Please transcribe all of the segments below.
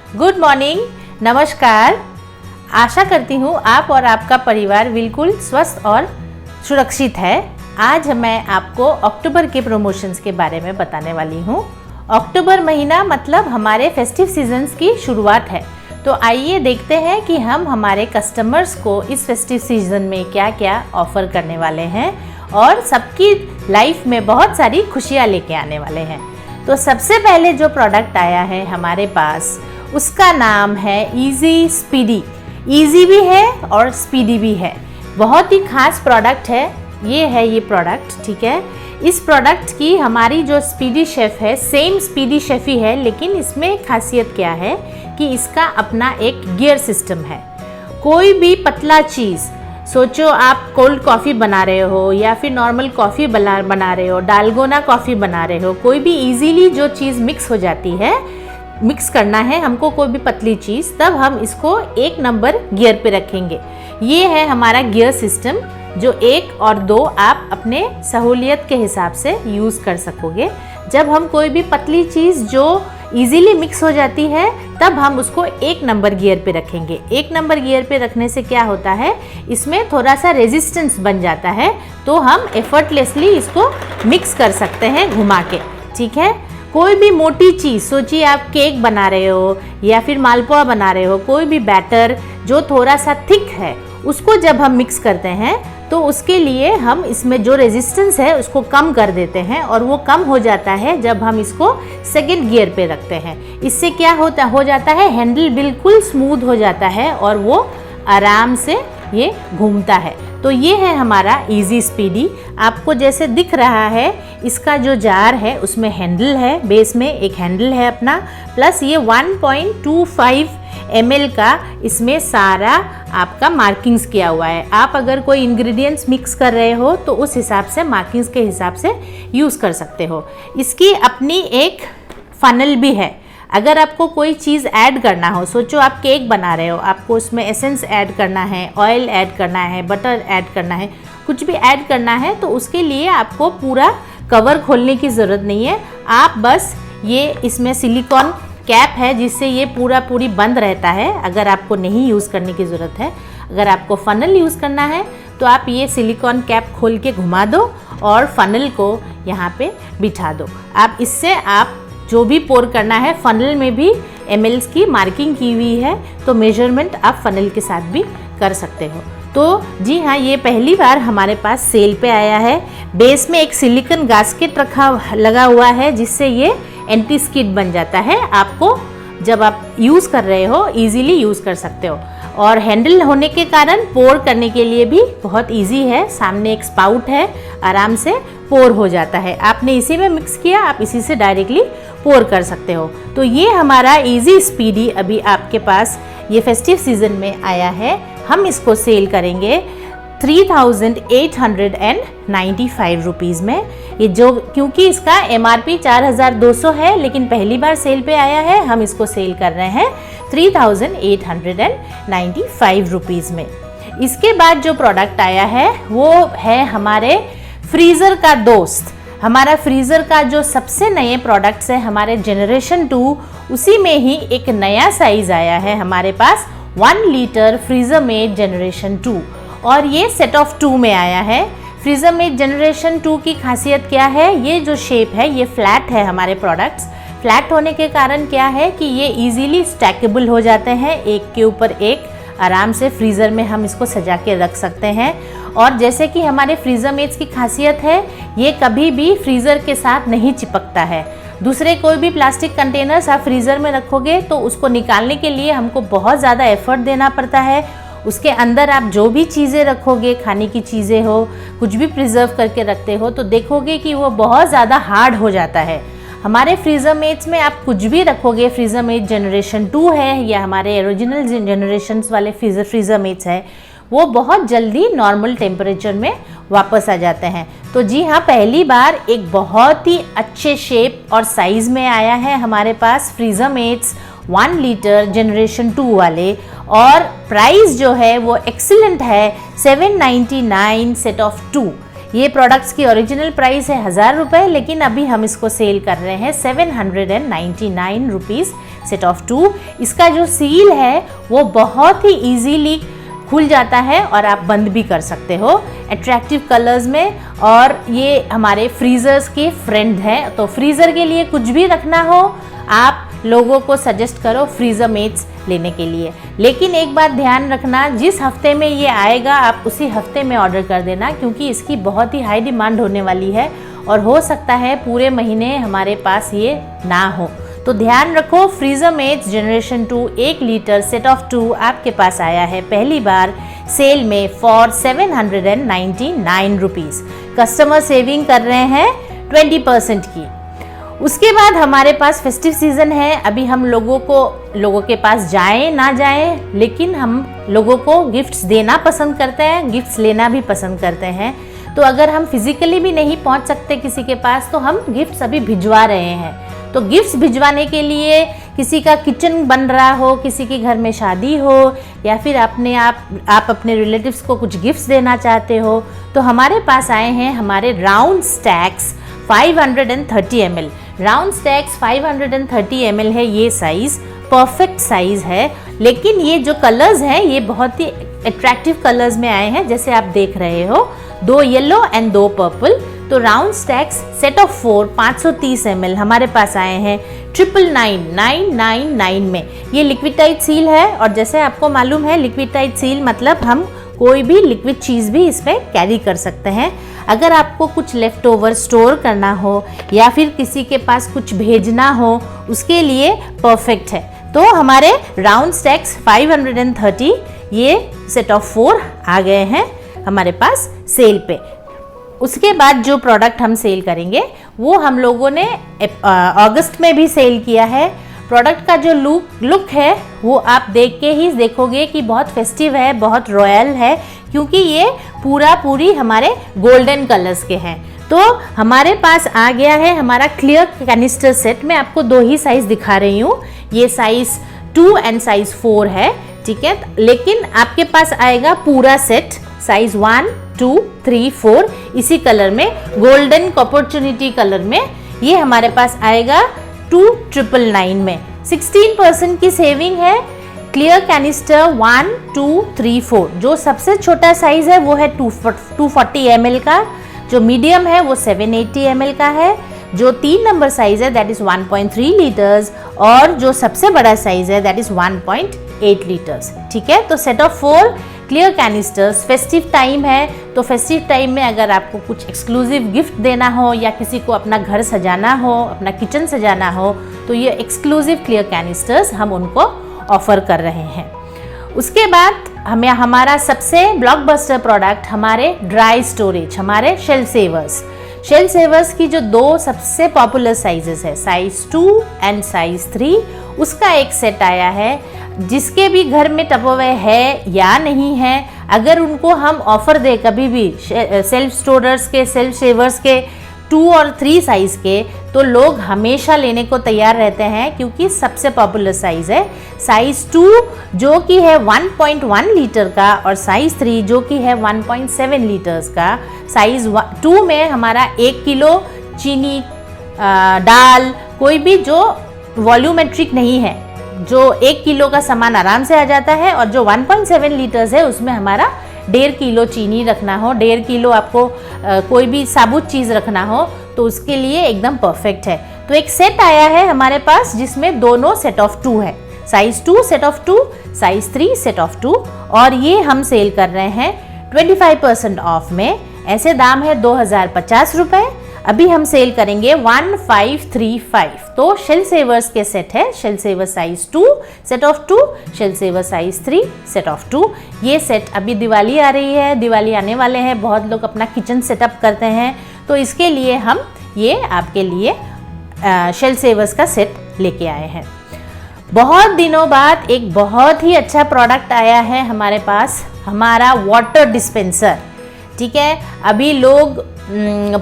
Good morning, नमस्कार। आशा करती हूँ आप और आपका परिवार बिल्कुल स्वस्थ और सुरक्षित है। आज मैं आपको अक्टूबर के प्रमोशंस के बारे में बताने वाली हूँ। अक्टूबर महीना मतलब हमारे फेस्टिव सीजन्स की शुरुआत है। तो आइए देखते हैं कि हम हमारे कस्टमर्स को इस फेस्टिव सीजन में क्या क्या ऑफ़र करने वाले हैं और सबकी लाइफ में बहुत सारी खुशियाँ लेके आने वाले हैं। तो सबसे पहले जो प्रोडक्ट आया है हमारे पास, उसका नाम है इजी स्पीडी। इजी भी है और स्पीडी भी है। बहुत ही खास प्रोडक्ट है ये प्रोडक्ट, ठीक है। इस प्रोडक्ट की हमारी जो स्पीडी शेफ़ है, सेम स्पीडी शेफ़ ही है, लेकिन इसमें खासियत क्या है कि इसका अपना एक गियर सिस्टम है। कोई भी पतला चीज़, सोचो आप कोल्ड कॉफ़ी बना रहे हो या फिर नॉर्मल कॉफ़ी बना रहे हो, डालगोना कॉफ़ी बना रहे हो, कोई भी इजीली जो चीज़ मिक्स हो जाती है, मिक्स करना है हमको कोई भी पतली चीज़, तब हम इसको 1 नंबर गियर पे रखेंगे। ये है हमारा गियर सिस्टम जो 1 और 2 आप अपने सहूलियत के हिसाब से यूज़ कर सकोगे। जब हम कोई भी पतली चीज़ जो इजीली मिक्स हो जाती है, तब हम उसको 1 नंबर गियर पे रखेंगे। 1 नंबर गियर पे रखने से क्या होता है, इसमें थोड़ा सा रेजिस्टेंस बन जाता है, तो हम एफर्टलेसली इसको मिक्स कर सकते हैं घुमा के, ठीक है। कोई भी मोटी चीज़, सोचिए आप केक बना रहे हो या फिर मालपुआ बना रहे हो, कोई भी बैटर जो थोड़ा सा थिक है, उसको जब हम मिक्स करते हैं तो उसके लिए हम इसमें जो रेजिस्टेंस है उसको कम कर देते हैं, और वो कम हो जाता है जब हम इसको 2nd गियर पे रखते हैं। इससे क्या हो जाता है, हैंडल बिल्कुल स्मूथ हो जाता है और वो आराम से ये घूमता है। तो ये है हमारा इजी स्पीडी। आपको जैसे दिख रहा है, इसका जो जार है उसमें हैंडल है, बेस में एक हैंडल है अपना, प्लस ये 1.25 ml का इसमें सारा आपका मार्किंग्स किया हुआ है। आप अगर कोई इंग्रेडिएंट्स मिक्स कर रहे हो तो उस हिसाब से मार्किंग्स के हिसाब से यूज़ कर सकते हो। इसकी अपनी एक फनल भी है। अगर आपको कोई चीज़ ऐड करना हो, सोचो आप केक बना रहे हो, आपको उसमें एसेंस ऐड करना है, ऑयल ऐड करना है, बटर ऐड करना है, कुछ भी ऐड करना है, तो उसके लिए आपको पूरा कवर खोलने की ज़रूरत नहीं है। आप बस ये इसमें सिलिकॉन कैप है जिससे ये पूरी बंद रहता है, अगर आपको नहीं यूज़ करने की ज़रूरत है। अगर आपको फ़नल यूज़ करना है तो आप ये सिलिकॉन कैप खोल के घुमा दो और फ़नल को यहाँ पे बिठा दो। आप इससे आप जो भी पोर करना है, फ़नल में भी mls की मार्किंग की हुई है, तो मेजरमेंट आप फ़नल के साथ भी कर सकते हो। तो जी हाँ, ये पहली बार हमारे पास सेल पे आया है। बेस में एक सिलिकॉन गास्केट लगा हुआ है जिससे ये एंटी स्किड बन जाता है। आपको जब आप यूज़ कर रहे हो इजीली यूज़ कर सकते हो, और हैंडल होने के कारण पोर करने के लिए भी बहुत इजी है। सामने एक स्पाउट है, आराम से पोर हो जाता है। आपने इसी में मिक्स किया, आप इसी से डायरेक्टली पोर कर सकते हो। तो ये हमारा इजी स्पीडी अभी आपके पास ये फेस्टिव सीजन में आया है। हम इसको सेल करेंगे 3,895 रुपीज़ में। ये जो, क्योंकि इसका MRP 4,200 है, लेकिन पहली बार सेल पे आया है, हम इसको सेल कर रहे हैं 3,895 रुपीज़ में। इसके बाद जो प्रोडक्ट आया है वो है हमारे फ्रीज़र का दोस्त। हमारा फ्रीज़र का जो सबसे नए प्रोडक्ट्स है हमारे जनरेशन 2, उसी में ही एक नया साइज़ आया है हमारे पास, 1 लीटर फ्रीज़र मेड जनरेशन 2, और ये सेट ऑफ 2 में आया है। फ्रीज़र मेड जनरेशन 2 की खासियत क्या है, ये जो शेप है ये फ्लैट है। हमारे प्रोडक्ट्स फ्लैट होने के कारण क्या है कि ये इजीली स्टैकेबल हो जाते हैं, एक के ऊपर एक आराम से फ्रीज़र में हम इसको सजा के रख सकते हैं। और जैसे कि हमारे फ्रीज़र मेड्स की खासियत है, ये कभी भी फ्रीज़र के साथ नहीं चिपकता है। दूसरे कोई भी प्लास्टिक कंटेनर्स आप फ्रीज़र में रखोगे तो उसको निकालने के लिए हमको बहुत ज़्यादा एफर्ट देना पड़ता है। उसके अंदर आप जो भी चीज़ें रखोगे, खाने की चीज़ें हो, कुछ भी प्रिजर्व करके रखते हो, तो देखोगे कि वो बहुत ज़्यादा हार्ड हो जाता है। हमारे फ्रीज़र मेड्स में आप कुछ भी रखोगे, फ्रीज़र मेड जनरेशन 2 है या हमारे ओरिजिनल जनरेशन्स वाले फ्रीज़र मेड्स है, वो बहुत जल्दी नॉर्मल टेम्परेचर में वापस आ जाते हैं। तो जी हाँ, पहली बार एक बहुत ही अच्छे शेप और साइज़ में आया है हमारे पास फ्रीज़र मेड्स 1 लीटर जनरेशन 2 वाले, और प्राइस जो है वो एक्सीलेंट है, 799 सेट ऑफ 2। ये प्रोडक्ट्स की ओरिजिनल प्राइस है 1000 रुपये, लेकिन अभी हम इसको सेल कर रहे हैं 799 रुपीज़ सेट ऑफ 2। इसका जो सील है वो बहुत ही ईजीली खुल जाता है और आप बंद भी कर सकते हो अट्रैक्टिव कलर्स में। और ये हमारे फ्रीज़र्स के फ्रेंड हैं, तो फ्रीज़र के लिए कुछ भी रखना हो आप लोगों को सजेस्ट करो फ्रीज़र मेट्स लेने के लिए। लेकिन एक बात ध्यान रखना, जिस हफ्ते में ये आएगा आप उसी हफ्ते में ऑर्डर कर देना, क्योंकि इसकी बहुत ही हाई डिमांड होने वाली है और हो सकता है पूरे महीने हमारे पास ये ना हो। तो ध्यान रखो, freezer mates generation 2 1 litre set of 2 आपके पास आया है पहली बार सेल में फॉर 799 रुपीज़। कस्टमर सेविंग कर रहे हैं 20% की। उसके बाद हमारे पास फेस्टिव सीज़न है। अभी हम लोगों के पास जाएं ना जाएं, लेकिन हम लोगों को गिफ्ट्स देना पसंद करते हैं, गिफ्ट्स लेना भी पसंद करते हैं। तो अगर हम फिजिकली भी नहीं पहुंच सकते किसी के पास, तो हम गिफ्ट्स अभी भिजवा रहे हैं। तो गिफ्ट्स भिजवाने के लिए किसी का किचन बन रहा हो, किसी के घर में शादी हो, या फिर आप अपने रिलेटिव्स को कुछ गिफ्ट्स देना चाहते हो, तो हमारे पास आए हैं हमारे round stacks 530 ml। Round stacks 530 ml है ये साइज़, परफेक्ट साइज़ है। लेकिन ये जो कलर्स हैं ये बहुत ही अट्रैक्टिव कलर्स में आए हैं, जैसे आप देख रहे हो, 2 येलो एंड 2 पर्पल। तो round stacks set of 4 530 ml हमारे पास आए हैं 999 में। ये लिक्विड टाइट सील है, और जैसे आपको मालूम है लिक्विड टाइट सील मतलब हम कोई भी लिक्विड चीज़ भी इसमें कैरी कर सकते हैं। अगर आपको कुछ लेफ्ट ओवर स्टोर करना हो या फिर किसी के पास कुछ भेजना हो, उसके लिए परफेक्ट है। तो हमारे राउंड स्टैक्स 530 ये सेट ऑफ 4 आ गए हैं हमारे पास सेल पे। उसके बाद जो प्रोडक्ट हम सेल करेंगे वो हम लोगों ने अगस्त में भी सेल किया है। प्रोडक्ट का जो लुक है वो आप देख के ही देखोगे कि बहुत फेस्टिव है, बहुत रॉयल है, क्योंकि ये पूरी हमारे गोल्डन कलर्स के हैं। तो हमारे पास आ गया है हमारा क्लियर कैनिस्टर सेट। मैं आपको 2 ही साइज़ दिखा रही हूँ, ये साइज़ 2 एंड साइज़ 4 है, ठीक है। लेकिन आपके पास आएगा पूरा सेट साइज़ 1 2 3 4 इसी कलर में, गोल्डन अपॉर्चुनिटी कलर में। ये हमारे पास आएगा 2999 में। 16% की सेविंग है। क्लियर कैनिस्टर 1 2 3 4, जो सबसे छोटा साइज़ है वो है 240 ml का, जो मीडियम है वो 780 ml का है, जो 3 नंबर साइज़ है दैट इज़ 1.3 लीटर्स, और जो सबसे बड़ा साइज़ है दैट इज़ 1.8 लीटर्स, ठीक है। तो set of 4 clear canisters. Festive time है, तो फेस्टिव टाइम में अगर आपको कुछ एक्सक्लूसिव गिफ्ट देना हो या किसी को अपना घर सजाना हो, अपना किचन सजाना हो, तो ये एक्सक्लूसिव क्लियर कैनिस्टर्स हम उनको ऑफ़र कर रहे हैं। उसके बाद हमारा सबसे ब्लॉकबस्टर प्रोडक्ट हमारे ड्राई स्टोरेज, हमारे शेल्फ सेवर्स। शेल्फ सेवर्स की जो 2 सबसे पॉपुलर साइजेस है, साइज़ 2 एंड साइज़ 3, उसका एक सेट आया है। जिसके भी घर में टपरवेयर है या नहीं है, अगर उनको हम ऑफ़र दे कभी भी सेल्फ स्टोरर्स के, सेल्फ सेवर्स के 2 और 3 साइज़ के, तो लोग हमेशा लेने को तैयार रहते हैं, क्योंकि सबसे पॉपुलर साइज़ है। साइज़ 2 जो कि है 1.1 लीटर का, और साइज़ 3 जो कि है 1.7 लीटर्स का। साइज़ 2 में हमारा 1 किलो चीनी, दाल, कोई भी जो वॉल्यूमेट्रिक नहीं है, जो 1 किलो का सामान आराम से आ जाता है, और जो 1.7 लीटर्स है उसमें हमारा 1.5 किलो चीनी रखना हो, 1.5 किलो आपको कोई भी साबुत चीज़ रखना हो, तो उसके लिए एकदम परफेक्ट है। तो एक सेट आया है हमारे पास जिसमें दोनों सेट ऑफ 2 है, size 2 set of 2, size 3 set of 2, और ये हम सेल कर रहे हैं 25% ऑफ में। ऐसे दाम है 2050 रुपये, अभी हम सेल करेंगे 1535। तो शेल सेवर्स के सेट है, shell saver size 2 set of 2, shell saver size 3 set of 2। ये सेट अभी दिवाली आ रही है, दिवाली आने वाले हैं, बहुत लोग अपना किचन सेटअप करते हैं, तो इसके लिए हम ये आपके लिए शेल सेवर्स का सेट लेके आए हैं। बहुत दिनों बाद एक बहुत ही अच्छा प्रोडक्ट आया है हमारे पास, हमारा वाटर डिस्पेंसर, ठीक है। अभी लोग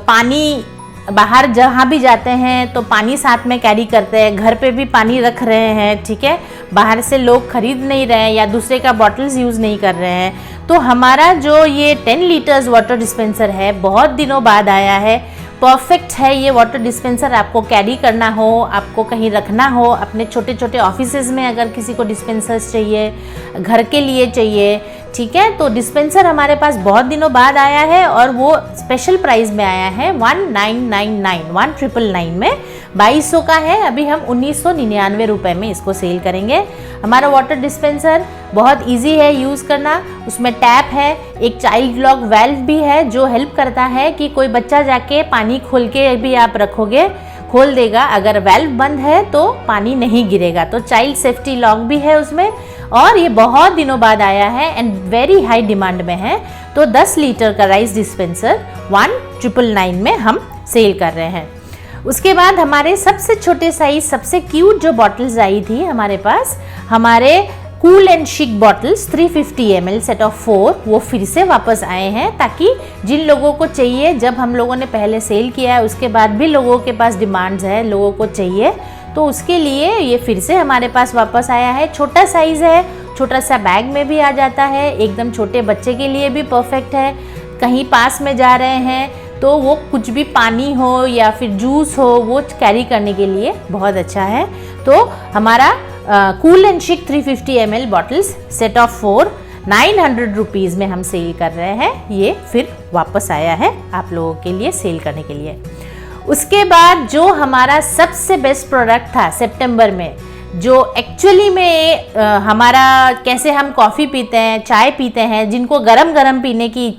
पानी बाहर जहाँ भी जाते हैं तो पानी साथ में कैरी करते हैं, घर पे भी पानी रख रहे हैं, ठीक है। बाहर से लोग खरीद नहीं रहे हैं या दूसरे का बॉटल्स यूज़ नहीं कर रहे हैं, तो हमारा जो ये 10 लीटर्स वाटर डिस्पेंसर है बहुत दिनों बाद आया है। परफेक्ट है ये वाटर डिस्पेंसर। आपको कैरी करना हो, आपको कहीं रखना हो, अपने छोटे छोटे ऑफिसेज में अगर किसी को डिस्पेंसर्स चाहिए, घर के लिए चाहिए, ठीक है, तो डिस्पेंसर हमारे पास बहुत दिनों बाद आया है और वो स्पेशल प्राइस में आया है 1999 में। 2200 का है, अभी हम 1999 रुपये में इसको सेल करेंगे। हमारा वाटर डिस्पेंसर बहुत इजी है यूज़ करना। उसमें टैप है, एक चाइल्ड लॉक वेल्व भी है जो हेल्प करता है कि कोई बच्चा जाके पानी खोल के भी आप रखोगे, खोल देगा। अगर वेल्व बंद है तो पानी नहीं गिरेगा। तो चाइल्ड सेफ्टी लॉक भी है उसमें, और ये बहुत दिनों बाद आया है एंड वेरी हाई डिमांड में है। तो 10 लीटर का राइस डिस्पेंसर 1999 में हम सेल कर रहे हैं। उसके बाद हमारे सबसे छोटे साइज, सबसे क्यूट जो बॉटल्स आई थी हमारे पास, हमारे कूल एंड शिक बॉटल्स 350 ml सेट ऑफ 4, वो फिर से वापस आए हैं ताकि जिन लोगों को चाहिए, जब हम लोगों ने पहले सेल किया है उसके बाद भी लोगों के पास डिमांड्स है, लोगों को चाहिए, तो उसके लिए ये फिर से हमारे पास वापस आया है। छोटा साइज़ है, छोटा सा बैग में भी आ जाता है, एकदम छोटे बच्चे के लिए भी परफेक्ट है। कहीं पास में जा रहे हैं तो वो कुछ भी पानी हो या फिर जूस हो वो कैरी करने के लिए बहुत अच्छा है। तो हमारा कूल एंड शिक 350 ml bottles set of 4 900 rupees में हम सेल कर रहे हैं। ये फिर वापस आया है आप लोगों के लिए सेल करने के लिए। उसके बाद जो हमारा सबसे बेस्ट प्रोडक्ट था सितंबर में, जो एक्चुअली में हमारा कैसे हम कॉफ़ी पीते हैं, चाय पीते हैं, जिनको गरम गरम पीने की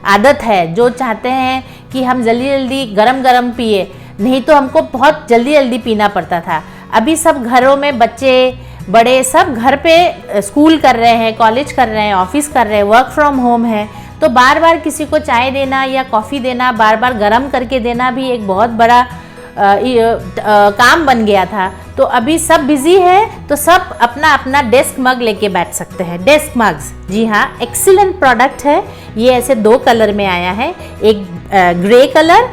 आदत है, जो चाहते हैं कि हम जल्दी जल्दी गरम गरम पिए, नहीं तो हमको बहुत जल्दी जल्दी पीना पड़ता था। अभी सब घरों में बच्चे बड़े सब घर पे स्कूल कर रहे हैं, कॉलेज कर रहे हैं, ऑफिस कर रहे हैं, वर्क फ्रॉम होम है, तो बार बार किसी को चाय देना या कॉफ़ी देना, बार बार गर्म करके देना भी एक बहुत बड़ा काम बन गया था। तो अभी सब बिजी है तो सब अपना अपना डेस्क मग लेके बैठ सकते हैं। डेस्क मग्स, जी हाँ, एक्सीलेंट प्रोडक्ट है। ये ऐसे 2 कलर में आया है, एक ग्रे कलर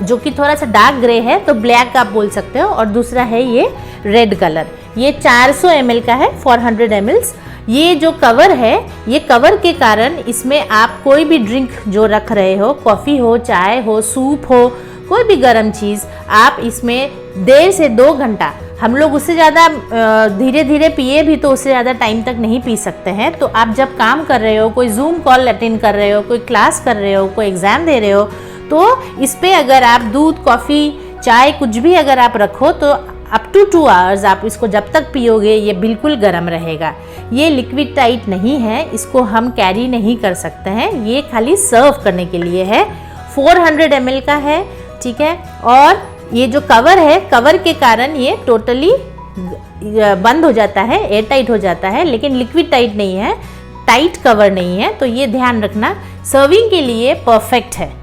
जो कि थोड़ा सा डार्क ग्रे है तो ब्लैक आप बोल सकते हो, और दूसरा है ये रेड कलर। ये 400 ml का है, 400 ml। ये जो कवर है, ये कवर के कारण इसमें आप कोई भी ड्रिंक जो रख रहे हो, कॉफ़ी हो, चाय हो, सूप हो, कोई भी गर्म चीज़, आप इसमें 1.5 से 2 घंटा, हम लोग उससे ज़्यादा धीरे धीरे पिए भी तो उससे ज़्यादा टाइम तक नहीं पी सकते हैं। तो आप जब काम कर रहे हो, कोई जूम कॉल अटेंड कर रहे हो, कोई क्लास कर रहे हो, कोई एग्ज़ाम दे रहे हो, तो इस पे अगर आप दूध, कॉफ़ी, चाय कुछ भी अगर आप रखो तो अप टू 2 आवर्स आप इसको जब तक पियोगे ये बिल्कुल गर्म रहेगा। ये लिक्विड टाइट नहीं है, इसको हम कैरी नहीं कर सकते हैं, ये खाली सर्व करने के लिए है। 400 ml का है, ठीक है। और ये जो कवर है, कवर के कारण ये टोटली बंद हो जाता है, एयर टाइट हो जाता है, लेकिन लिक्विड टाइट नहीं है, टाइट कवर नहीं है, तो ये ध्यान रखना। सर्विंग के लिए परफेक्ट है,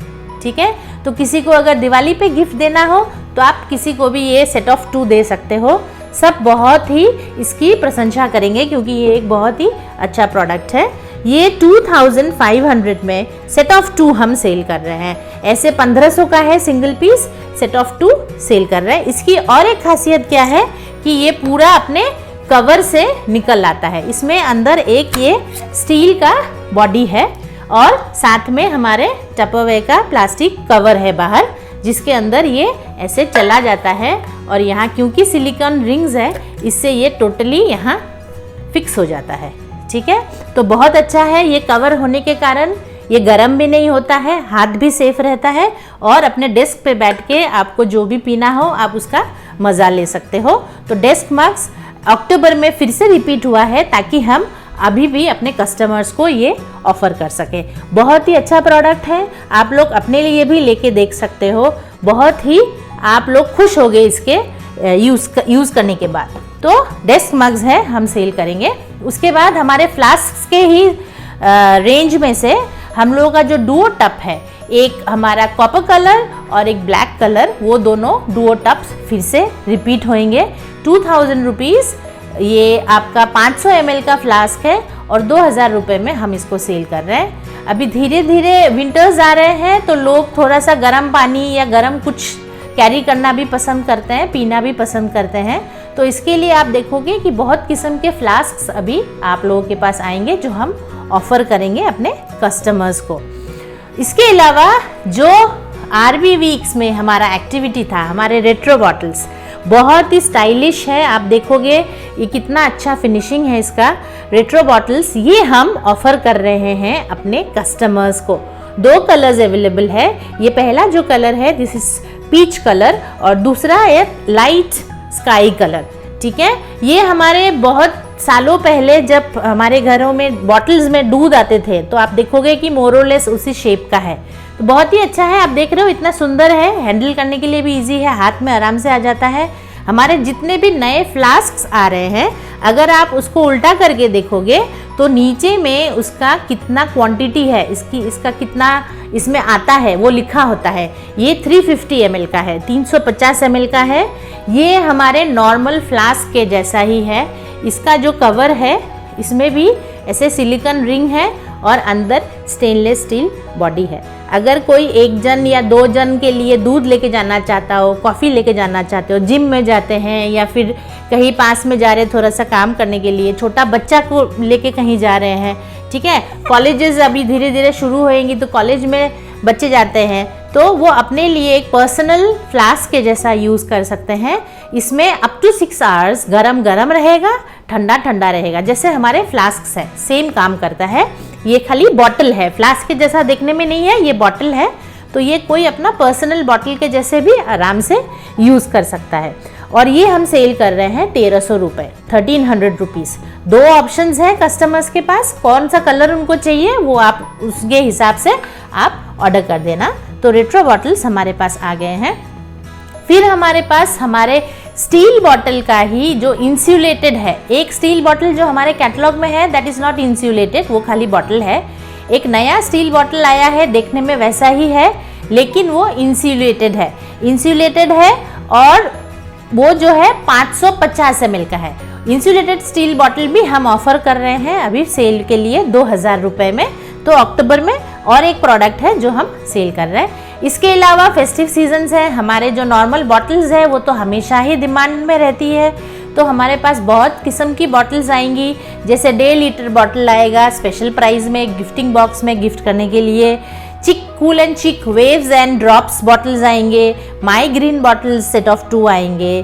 ठीक है। तो किसी को अगर दिवाली पे गिफ्ट देना हो तो आप किसी को भी ये सेट ऑफ 2 दे सकते हो। सब बहुत ही इसकी प्रशंसा करेंगे क्योंकि ये एक बहुत ही अच्छा प्रोडक्ट है। ये 2500 में सेट ऑफ 2 हम सेल कर रहे हैं। ऐसे 1500 का है single piece, set of 2 sale कर रहे हैं। इसकी और एक खासियत क्या है कि ये पूरा अपने कवर से निकल आता है। इसमें अंदर एक ये स्टील का बॉडी है और साथ में हमारे टपरवेयर का प्लास्टिक कवर है बाहर, जिसके अंदर ये ऐसे चला जाता है। और यहाँ क्योंकि सिलिकॉन रिंग्स है, इससे ये टोटली यहाँ फिक्स हो जाता है, ठीक है। तो बहुत अच्छा है, ये कवर होने के कारण ये गर्म भी नहीं होता है, हाथ भी सेफ रहता है, और अपने डेस्क पे बैठ के आपको जो भी पीना हो आप उसका मज़ा ले सकते हो। तो डेस्क मग्स अक्टूबर में फिर से रिपीट हुआ है ताकि हम अभी भी अपने कस्टमर्स को ये ऑफ़र कर सके। बहुत ही अच्छा प्रोडक्ट है, आप लोग अपने लिए भी लेके देख सकते हो। बहुत ही आप लोग खुश होगे इसके यूज़ करने के बाद। तो डेस्क मग्स है हम सेल करेंगे। उसके बाद हमारे फ्लास्क के ही रेंज में से हम लोगों का जो डुओ टप है, एक हमारा कॉपर कलर और एक ब्लैक कलर, वो दोनों डुओ टप्स फिर से रिपीट होंगे। 2000 रुपीज़ ये आपका 500 ml का फ्लास्क है और 2000 रुपये में हम इसको सेल कर रहे हैं। अभी धीरे धीरे विंटर्स आ रहे हैं तो लोग थोड़ा सा गर्म पानी या गर्म कुछ कैरी करना भी पसंद करते हैं, पीना भी पसंद करते हैं। तो इसके लिए आप देखोगे कि बहुत किस्म के फ्लास्क्स अभी आप लोगों के पास आएंगे जो हम ऑफ़र करेंगे अपने कस्टमर्स को। इसके अलावा जो आरबी वीक्स में हमारा एक्टिविटी था, हमारे रेट्रो बॉटल्स बहुत ही स्टाइलिश है। आप देखोगे ये कितना अच्छा फिनिशिंग है इसका। रेट्रो बॉटल्स ये हम ऑफ़र कर रहे हैं अपने कस्टमर्स को। 2 कलर्स अवेलेबल है। ये पहला जो कलर है दिस इज पीच कलर और दूसरा है लाइट स्काई कलर। ठीक है, ये हमारे बहुत सालों पहले जब हमारे घरों में बॉटल्स में दूध आते थे तो आप देखोगे कि मोरलेस उसी शेप का है। तो बहुत ही अच्छा है। आप देख रहे हो इतना सुंदर है, हैंडल करने के लिए भी इजी है, हाथ में आराम से आ जाता है। हमारे जितने भी नए फ्लास्क्स आ रहे हैं अगर आप उसको उल्टा करके देखोगे तो नीचे में उसका कितना क्वांटिटी है, इसका कितना इसमें आता है वो लिखा होता है। ये 350 ml का है, 350 ml का है। ये हमारे नॉर्मल फ्लास्क के जैसा ही है। इसका जो कवर है इसमें भी ऐसे सिलिकॉन रिंग है और अंदर स्टेनलेस स्टील बॉडी है। अगर कोई 1 जन या 2 जन के लिए दूध लेके जाना चाहता हो, कॉफ़ी लेके जाना चाहते हो, जिम में जाते हैं या फिर कहीं पास में जा रहे हैं थोड़ा सा काम करने के लिए, छोटा बच्चा को लेके कहीं जा रहे हैं, ठीक है, कॉलेजेस अभी धीरे धीरे शुरू होएंगी तो कॉलेज में बच्चे जाते हैं तो वो अपने लिए एक पर्सनल फ्लास्क के जैसा यूज़ कर सकते हैं। इसमें अप टू 6 आवर्स गरम गरम रहेगा, ठंडा ठंडा रहेगा। जैसे हमारे फ्लास्क है सेम काम करता है। ये खाली बॉटल है, फ्लास्क के जैसा देखने में नहीं है, ये बॉटल है। तो ये कोई अपना पर्सनल बॉटल के जैसे भी आराम से यूज़ कर सकता है। और ये हम सेल कर रहे हैं 1300 रुपये, 1300 रुपीज़। 2 ऑप्शंस हैं कस्टमर्स के पास, कौन सा कलर उनको चाहिए वो आप उसके हिसाब से आप ऑर्डर कर देना। तो रेट्रो बॉटल्स हमारे पास आ गए हैं। फिर हमारे पास हमारे स्टील बॉटल का ही जो इंसुलेटेड है, एक स्टील बॉटल जो हमारे कैटलॉग में है दैट इज़ नॉट इंसुलेटेड, वो खाली बॉटल है। एक नया स्टील बॉटल आया है, देखने में वैसा ही है लेकिन वो इंसुलेटेड है। इंसुलेटेड है और वो जो है 550 ml का है। इंसुलेटेड स्टील बॉटल भी हम ऑफर कर रहे हैं अभी सेल के लिए 2000 रुपये में। तो अक्टूबर में और एक प्रोडक्ट है जो हम सेल कर रहे हैं। इसके अलावा फेस्टिव सीजन्स है, हमारे जो नॉर्मल बॉटल्स है वो तो हमेशा ही डिमांड में रहती है। तो हमारे पास बहुत किस्म की बॉटल्स आएंगी, जैसे 1.5 लीटर बॉटल आएगा स्पेशल प्राइस में गिफ्टिंग बॉक्स में गिफ्ट करने के लिए। Chic cool and chic waves and drops bottles आएंगे, my green bottles set of 2 आएंगे,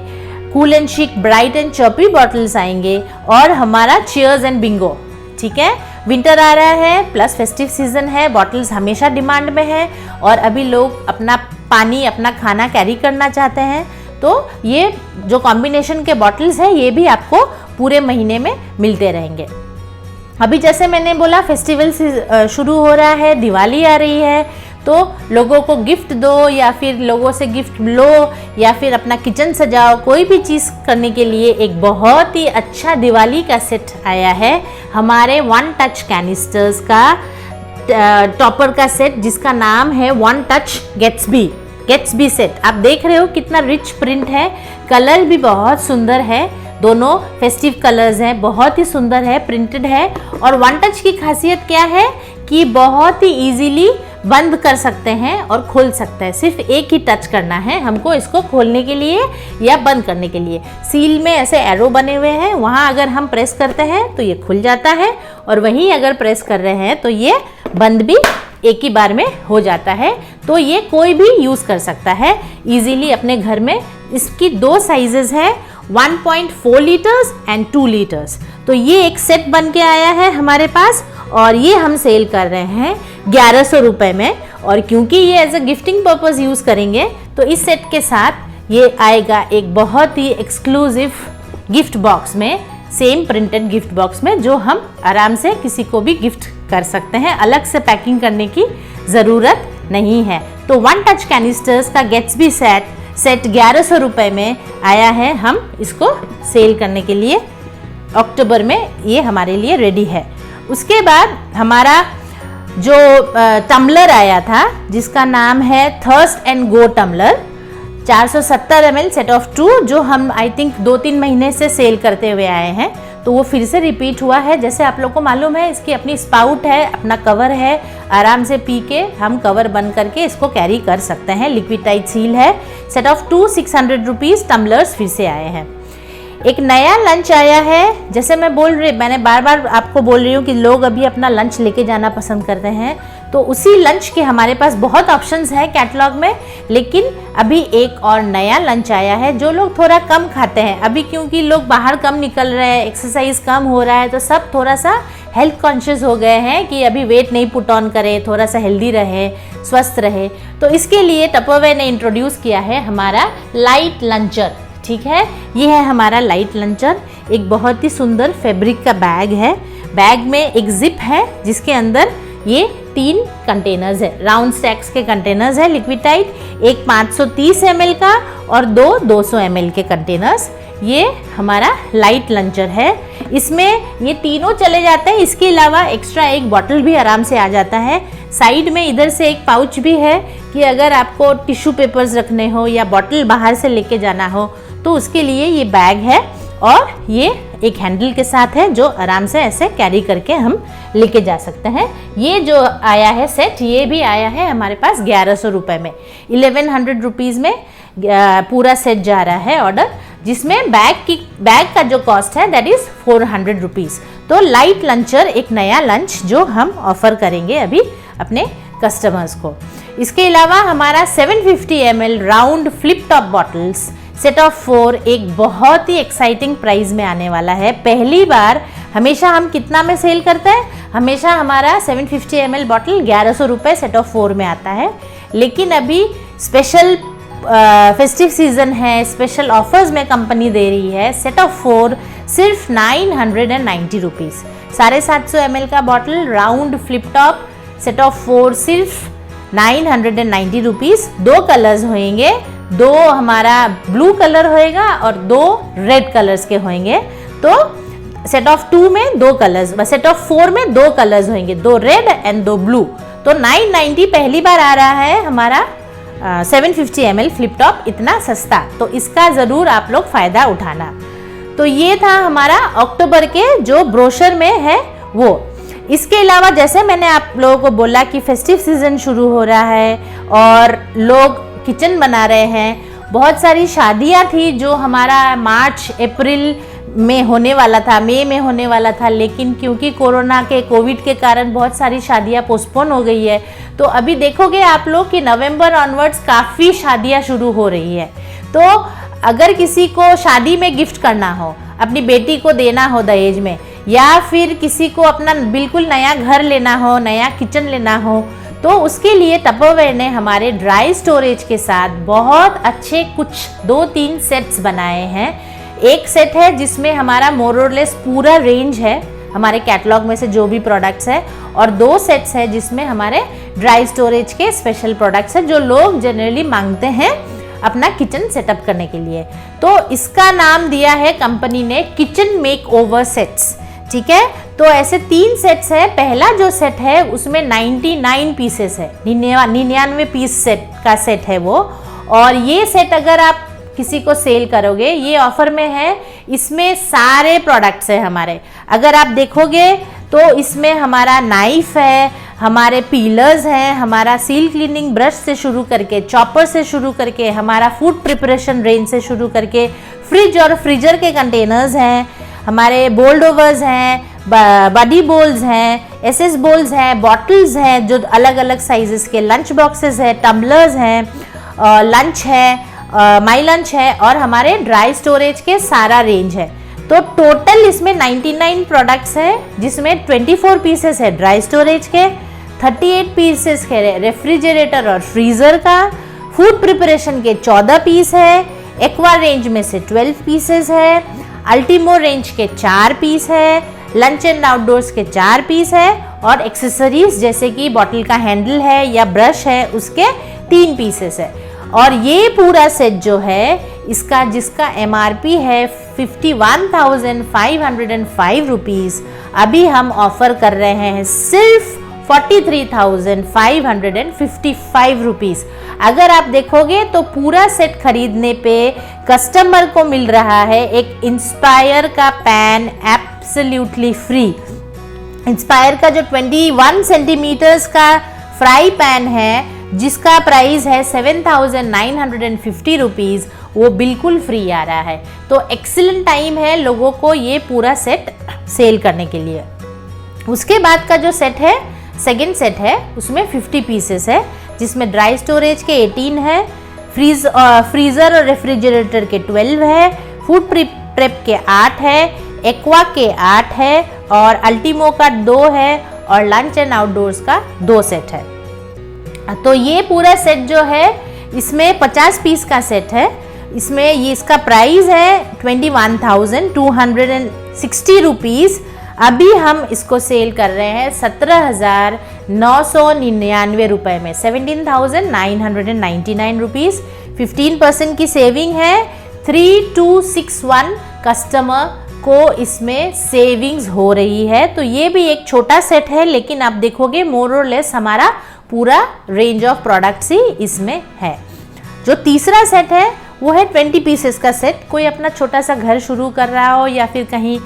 cool and chic bright and chirpy bottles आएंगे और हमारा चीयर्स एंड बिंगो। ठीक है, विंटर आ रहा है प्लस फेस्टिव सीजन है, बॉटल्स हमेशा डिमांड में है और अभी लोग अपना पानी अपना खाना कैरी करना चाहते हैं। तो ये जो कॉम्बिनेशन के बॉटल्स हैं ये भी आपको पूरे महीने में मिलते रहेंगे। अभी जैसे मैंने बोला फेस्टिवल शुरू हो रहा है, दिवाली आ रही है, तो लोगों को गिफ्ट दो या फिर लोगों से गिफ्ट लो या फिर अपना किचन सजाओ, कोई भी चीज़ करने के लिए एक बहुत ही अच्छा दिवाली का सेट आया है हमारे 1 टच कैनिस्टर्स का टॉपर का सेट, जिसका नाम है 1 टच गेट्सबी सेट। आप देख रहे हो कितना रिच प्रिंट है, कलर भी बहुत सुंदर है, दोनों फेस्टिव कलर्स हैं, बहुत ही सुंदर है, प्रिंटेड है। और 1 टच की खासियत क्या है कि बहुत ही इजीली बंद कर सकते हैं और खोल सकते हैं। सिर्फ एक ही टच करना है हमको इसको खोलने के लिए या बंद करने के लिए। सील में ऐसे एरो बने हुए हैं, वहाँ अगर हम प्रेस करते हैं तो ये खुल जाता है और वहीं अगर प्रेस कर रहे हैं तो ये बंद भी एक ही बार में हो जाता है। तो ये कोई भी यूज़ कर सकता है इजीली अपने घर में। इसकी 2 साइजेस हैं, 1.4 लीटर्स एंड 2 लीटर्स। तो ये एक सेट बन के आया है हमारे पास और ये हम सेल कर रहे हैं 1100 रुपये में। और क्योंकि ये as a gifting purpose use करेंगे तो इस सेट के साथ ये आएगा एक बहुत ही एक्सक्लूसिव गिफ्ट बॉक्स में, सेम प्रिंटेड गिफ्ट बॉक्स में, जो हम आराम से किसी को भी गिफ्ट कर सकते हैं, अलग से पैकिंग करने की ज़रूरत नहीं है। तो 1 टच कैनिस्टर्स का गेट्सबी सेट 1100 रुपये में आया है। हम इसको सेल करने के लिए अक्टूबर में ये हमारे लिए रेडी है। उसके बाद हमारा जो टम्बलर आया था जिसका नाम है thirst and go tumbler, 470 ml set of 2, जो हम आई थिंक 2-3 महीने से सेल करते हुए आए हैं। तो वो फिर से रिपीट हुआ है। जैसे आप लोग को मालूम है इसकी अपनी स्पाउट है, अपना कवर है, आराम से पी के हम कवर बंद करके इसको कैरी कर सकते हैं। लिक्विड टाइट सील है। सेट ऑफ 2 600 रुपीज़ टम्बलर्स फिर से आए हैं। एक नया लंच आया है। जैसे मैंने बार बार आपको बोल रही हूँ कि लोग अभी अपना लंच लेके जाना पसंद करते हैं, तो उसी लंच के हमारे पास बहुत ऑप्शंस हैं कैटलॉग में। लेकिन अभी एक और नया लंच आया है जो लोग थोड़ा कम खाते हैं अभी, क्योंकि लोग बाहर कम निकल रहे हैं, एक्सरसाइज कम हो रहा है, तो सब थोड़ा सा हेल्थ कॉन्शियस हो गए हैं कि अभी वेट नहीं पुट ऑन करें, थोड़ा सा हेल्दी रहे, स्वस्थ रहे। तो इसके लिए टपरवेयर ने इंट्रोड्यूस किया है हमारा लाइट लंचर। ठीक है, ये है हमारा लाइट लंचर। एक बहुत ही सुंदर फैब्रिक का बैग है। बैग में एक जिप है जिसके अंदर ये 3 कंटेनर्स है, राउंड स्टैक्स के कंटेनर्स है लिक्विड टाइट, एक 530 ml का और 200 ml के कंटेनर्स। ये हमारा लाइट लंचर है। इसमें ये तीनों चले जाते हैं, इसके अलावा एक्स्ट्रा एक बॉटल भी आराम से आ जाता है। साइड में इधर से एक पाउच भी है कि अगर आपको टिश्यू पेपर्स रखने हो या बॉटल बाहर से लेके जाना हो तो उसके लिए ये बैग है। और ये एक हैंडल के साथ है जो आराम से ऐसे कैरी करके हम लेके जा सकते हैं। ये जो आया है सेट, ये भी आया है हमारे पास 1100 रुपये में, 1100 रुपीज़ में पूरा सेट जा रहा है ऑर्डर, जिसमें बैग का जो कॉस्ट है दैट इज़ 400 रुपीज़। तो लाइट लंचर एक नया लंच जो हम ऑफर करेंगे अभी अपने कस्टमर्स को। इसके अलावा हमारा 750 ml round flip top bottles set of 4 एक बहुत ही एक्साइटिंग प्राइस में आने वाला है। पहली बार हमेशा हम कितना में सेल करते हैं, हमेशा हमारा 750 ml बॉटल 1100 रुपये सेट ऑफ 4 में आता है। लेकिन अभी स्पेशल फेस्टिव सीजन है, स्पेशल ऑफर्स में कंपनी दे रही है। सेट ऑफ 4 सिर्फ 990 रुपीज़, 750 ml का bottle round flip top set of 4 सिर्फ 990 रुपीज़। 2 कलर्स होंगे, 2 हमारा ब्लू कलर होएगा और 2 रेड कलर्स के होंगे। तो सेट ऑफ 2 में 2 कलर्स, सेट ऑफ 4 में 2 कलर्स होंगे, 2 रेड एंड 2 ब्लू। तो 990 पहली बार आ रहा है हमारा 750 ml फ्लिप टॉप इतना सस्ता, तो इसका ज़रूर आप लोग फ़ायदा उठाना। तो ये था हमारा अक्टूबर के जो ब्रोशर में है वो। इसके अलावा जैसे मैंने आप लोगों को बोला कि फेस्टिव सीज़न शुरू हो रहा है और लोग किचन बना रहे हैं। बहुत सारी शादियां थी जो हमारा मार्च अप्रैल में होने वाला था, मई में होने वाला था, लेकिन क्योंकि कोविड के कारण बहुत सारी शादियां पोस्टपोन हो गई है। तो अभी देखोगे आप लोग कि नवंबर ऑनवर्ड्स काफ़ी शादियां शुरू हो रही है। तो अगर किसी को शादी में गिफ्ट करना हो, अपनी बेटी को देना हो दहेज में, या फिर किसी को अपना बिल्कुल नया घर लेना हो, नया किचन लेना हो, तो उसके लिए टपरवेयर ने हमारे ड्राई स्टोरेज के साथ बहुत अच्छे कुछ 2-3 सेट्स बनाए हैं। एक सेट है जिसमें हमारा मोर और लेस पूरा रेंज है हमारे कैटलॉग में से जो भी प्रोडक्ट्स है, और 2 सेट्स है जिसमें हमारे ड्राई स्टोरेज के स्पेशल प्रोडक्ट्स है जो लोग जनरली मांगते हैं अपना किचन सेटअप करने के लिए। तो इसका नाम दिया है कंपनी ने किचन मेक ओवर सेट्स। ठीक है, तो ऐसे 3 सेट्स है। पहला जो सेट है उसमें 99 पीसेस है, 99 पीस सेट का सेट है वो। और ये सेट अगर आप किसी को सेल करोगे, ये ऑफर में है, इसमें सारे प्रोडक्ट्स है हमारे। अगर आप देखोगे तो इसमें हमारा नाइफ है, हमारे पीलर्स हैं, हमारा सील क्लीनिंग ब्रश से शुरू करके, चॉपर से शुरू करके, हमारा फूड प्रिपरेशन रेंज से शुरू करके, फ्रिज और फ्रीजर के कंटेनर्स हैं, हमारे बोल्ड ओवर्स हैं, बॉडी बोल्स हैं, एसएस बोल्स हैं, बॉटल्स हैं जो अलग अलग साइजेस के, लंच बॉक्सेस है, टम्बलर्स हैं, लंच है, माई लंच है, और हमारे ड्राई स्टोरेज के सारा रेंज है। तो टोटल इसमें 99 प्रोडक्ट्स है जिसमें 24 पीसेस है ड्राई स्टोरेज के, 38 पीसेस है रेफ्रिजरेटर और फ्रीज़र का, फूड प्रिपरेशन के 14 पीस है, एक्वा रेंज में से 12 पीसेस है, अल्टीमो रेंज के 4 पीस है, लंच एंड आउटडोर्स के 4 पीस है, और एक्सेसरीज जैसे कि बॉटल का हैंडल है या ब्रश है उसके 3 पीसेस है। और ये पूरा सेट जो है इसका जिसका MRP है 51,505 रुपीज़, अभी हम ऑफर कर रहे हैं सिर्फ 43,555 रुपीज़। अगर आप देखोगे तो पूरा सेट खरीदने पे कस्टमर को मिल रहा है एक इंस्पायर का पैन एब्सोल्युटली फ्री। इंस्पायर का जो 21 सेंटीमीटर्स का फ्राई पैन है जिसका प्राइस है 7,950 रुपीज़, वो बिल्कुल फ्री आ रहा है। तो एक्सीलेंट टाइम है लोगों को ये पूरा सेट सेल करने के लिए। उसके बाद का जो सेट है, सेकंड सेट है, उसमें 50 पीसेस है, जिसमें ड्राई स्टोरेज के 18 है, फ्रीज़र और रेफ्रिजरेटर के 12 है, फूड प्रेप के 8 है, एक्वा के 8 है, और अल्टीमो का 2 है, और लंच एंड आउटडोर्स का 2 सेट है। तो ये पूरा सेट जो है, इसमें 50 पीस का सेट है। इसमें ये इसका प्राइस है 21,260 रुपीज़। अभी हम इसको सेल कर रहे हैं 17,999 रुपये में, 17,999 रुपीज़। 15% की सेविंग है। 3261 कस्टमर को इसमें सेविंग्स हो रही है। तो ये भी एक छोटा सेट है, लेकिन आप देखोगे मोर और लेस हमारा पूरा रेंज ऑफ प्रोडक्ट्स ही इसमें है। जो तीसरा सेट है वो है 20 पीसेस का सेट। कोई अपना छोटा सा घर शुरू कर रहा हो या फिर कहीं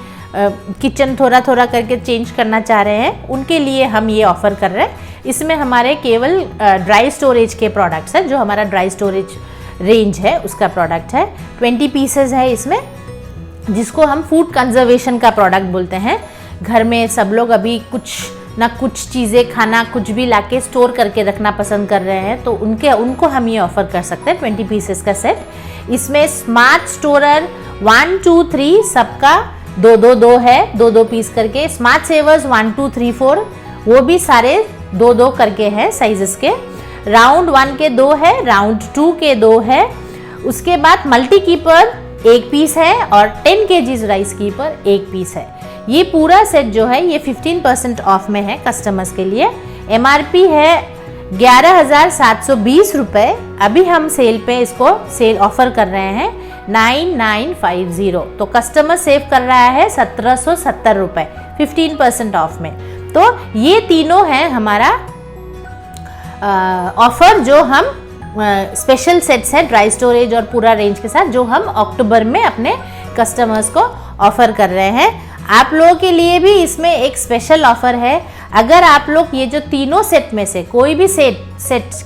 किचन थोड़ा थोड़ा करके चेंज करना चाह रहे हैं, उनके लिए हम ये ऑफ़र कर रहे हैं। इसमें हमारे केवल ड्राई स्टोरेज के प्रोडक्ट्स हैं, जो हमारा ड्राई स्टोरेज रेंज है उसका प्रोडक्ट है। 20 पीसेस है इसमें, जिसको हम फूड कंजर्वेशन का प्रोडक्ट बोलते हैं। घर में सब लोग अभी कुछ ना कुछ चीज़ें, खाना कुछ भी लाके स्टोर करके रखना पसंद कर रहे हैं, तो उनको हम ये ऑफ़र कर सकते हैं 20 पीसेस का सेट। इसमें स्मार्ट स्टोरर 1, 2, 3 सबका 2 है, 2 पीस करके। स्मार्ट सेवर्स 1, 2, 3, 4 वो भी सारे 2 करके हैं साइजेस के। राउंड 1 के 2 है, राउंड 2 के 2 है। उसके बाद मल्टी कीपर 1 पीस है, और 10 kg राइस कीपर 1 पीस है। ये पूरा सेट जो है ये 15% ऑफ में है कस्टमर्स के लिए। MRP है 11,720 रुपये। अभी हम सेल पे इसको सेल ऑफर कर रहे हैं 9,950। तो कस्टमर सेव कर रहा है 1,770 रुपये 15% ऑफ में। तो ये तीनों हैं हमारा ऑफर, जो हम स्पेशल सेट्स है ड्राई स्टोरेज और पूरा रेंज के साथ, जो हम अक्टूबर में अपने कस्टमर्स को ऑफर कर रहे हैं। आप लोगों के लिए भी इसमें एक स्पेशल ऑफर है। अगर आप लोग ये जो तीनों सेट में से कोई भी सेट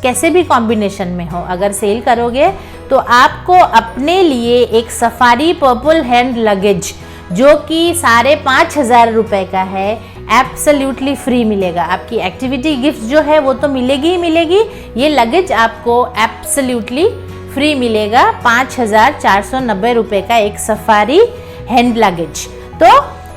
कैसे भी कॉम्बिनेशन में हो अगर सेल करोगे, तो आपको अपने लिए एक सफारी पर्पल हैंड लगेज, जो कि 5,500 रुपये का है, एब्सोल्युटली फ्री मिलेगा। आपकी एक्टिविटी गिफ्ट जो है वो तो मिलेगी ही मिलेगी, ये लगेज आपको एब्सोल्युटली फ्री मिलेगा। 5,490 रुपये का एक सफारी हैंड लगेज। तो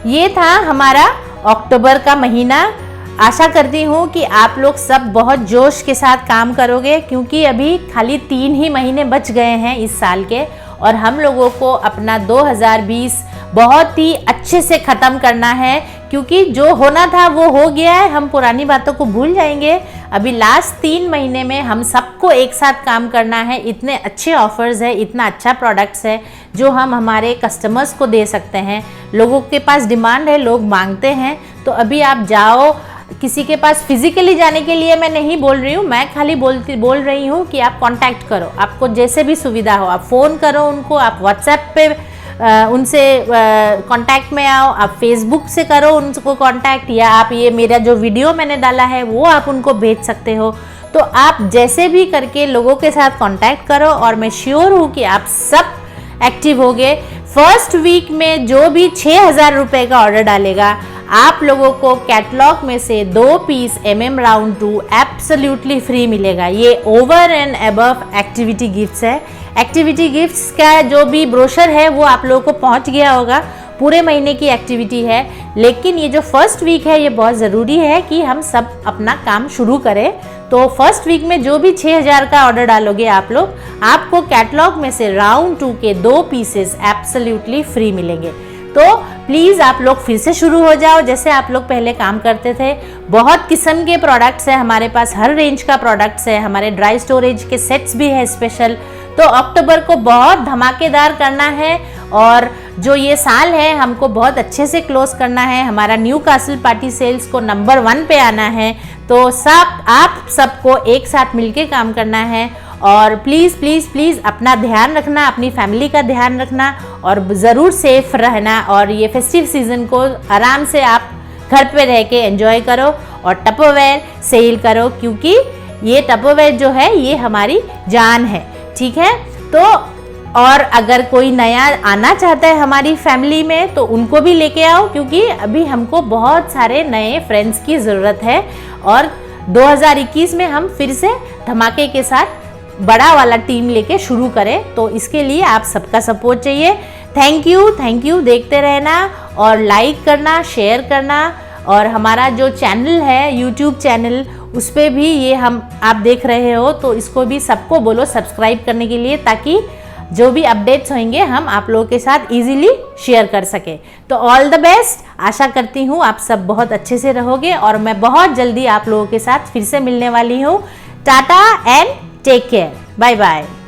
ये था हमारा अक्टूबर का महीना। आशा करती हूँ कि आप लोग सब बहुत जोश के साथ काम करोगे, क्योंकि अभी खाली 3 ही महीने बच गए हैं इस साल के, और हम लोगों को अपना 2020 बहुत ही अच्छे से ख़त्म करना है। क्योंकि जो होना था वो हो गया है, हम पुरानी बातों को भूल जाएंगे। अभी लास्ट 3 महीने में हम सबको एक साथ काम करना है। इतने अच्छे ऑफर्स है, इतना अच्छा प्रोडक्ट्स है जो हम हमारे कस्टमर्स को दे सकते हैं। लोगों के पास डिमांड है, लोग मांगते हैं। तो अभी आप जाओ, किसी के पास फिजिकली जाने के लिए मैं नहीं बोल रही हूँ, मैं खाली बोल रही हूँ कि आप कांटेक्ट करो। आपको जैसे भी सुविधा हो, आप फ़ोन करो उनको, आप व्हाट्सएप पे उनसे कांटेक्ट में आओ, आप फेसबुक से करो उनको कांटेक्ट, या आप ये मेरा जो वीडियो मैंने डाला है वो आप उनको भेज सकते हो। तो आप जैसे भी करके लोगों के साथ कांटेक्ट करो, और मैं श्योर हूँ कि आप सब एक्टिव होगे। फर्स्ट वीक में जो भी 6,000 रुपये का ऑर्डर डालेगा, आप लोगों को कैटलॉग में से 2 piece MM round 2 absolutely free मिलेगा। ये over and above activity gifts है। एक्टिविटी गिफ्ट्स का जो भी ब्रोशर है वो आप लोगों को पहुंच गया होगा, पूरे महीने की एक्टिविटी है। लेकिन ये जो फर्स्ट वीक है ये बहुत ज़रूरी है कि हम सब अपना काम शुरू करें। तो फर्स्ट वीक में जो भी 6,000 का ऑर्डर डालोगे आप लोग, आपको कैटलॉग में से राउंड 2 के 2 पीसेस एब्सोल्युटली फ्री मिलेंगे। तो प्लीज़ आप लोग फिर से शुरू हो जाओ जैसे आप लोग पहले काम करते थे। बहुत किस्म के प्रोडक्ट्स हैं हमारे पास, हर रेंज का प्रोडक्ट्स है। हमारे ड्राई स्टोरेज के सेट्स भी है स्पेशल। तो अक्टूबर को बहुत धमाकेदार करना है, और जो ये साल है हमको बहुत अच्छे से क्लोज करना है। हमारा न्यू कासल पार्टी सेल्स को नंबर 1 पे आना है। तो आप सबको एक साथ मिलके काम करना है। और प्लीज़ प्लीज़ प्लीज़ अपना ध्यान रखना, अपनी फैमिली का ध्यान रखना, और ज़रूर सेफ रहना। और ये फेस्टिव सीज़न को आराम से आप घर पे रह के एंजॉय करो और टपरवेयर सेल करो, क्योंकि ये टपरवेयर जो है ये हमारी जान है, ठीक है। तो और अगर कोई नया आना चाहता है हमारी फैमिली में तो उनको भी लेके आओ, क्योंकि अभी हमको बहुत सारे नए फ्रेंड्स की ज़रूरत है और 2021 में हम फिर से धमाके के साथ बड़ा वाला टीम लेके शुरू करें। तो इसके लिए आप सबका सपोर्ट चाहिए। थैंक यू, देखते रहना और लाइक करना, शेयर करना। और हमारा जो चैनल है यूट्यूब चैनल, उस पर भी ये हम आप देख रहे हो तो इसको भी सबको बोलो सब्सक्राइब करने के लिए, ताकि जो भी अपडेट्स होंगे हम आप लोगों के साथ इजीली शेयर कर सके। तो ऑल द बेस्ट, आशा करती हूँ आप सब बहुत अच्छे से रहोगे और मैं बहुत जल्दी आप लोगों के साथ फिर से मिलने वाली हूँ। Tata and take care, bye bye.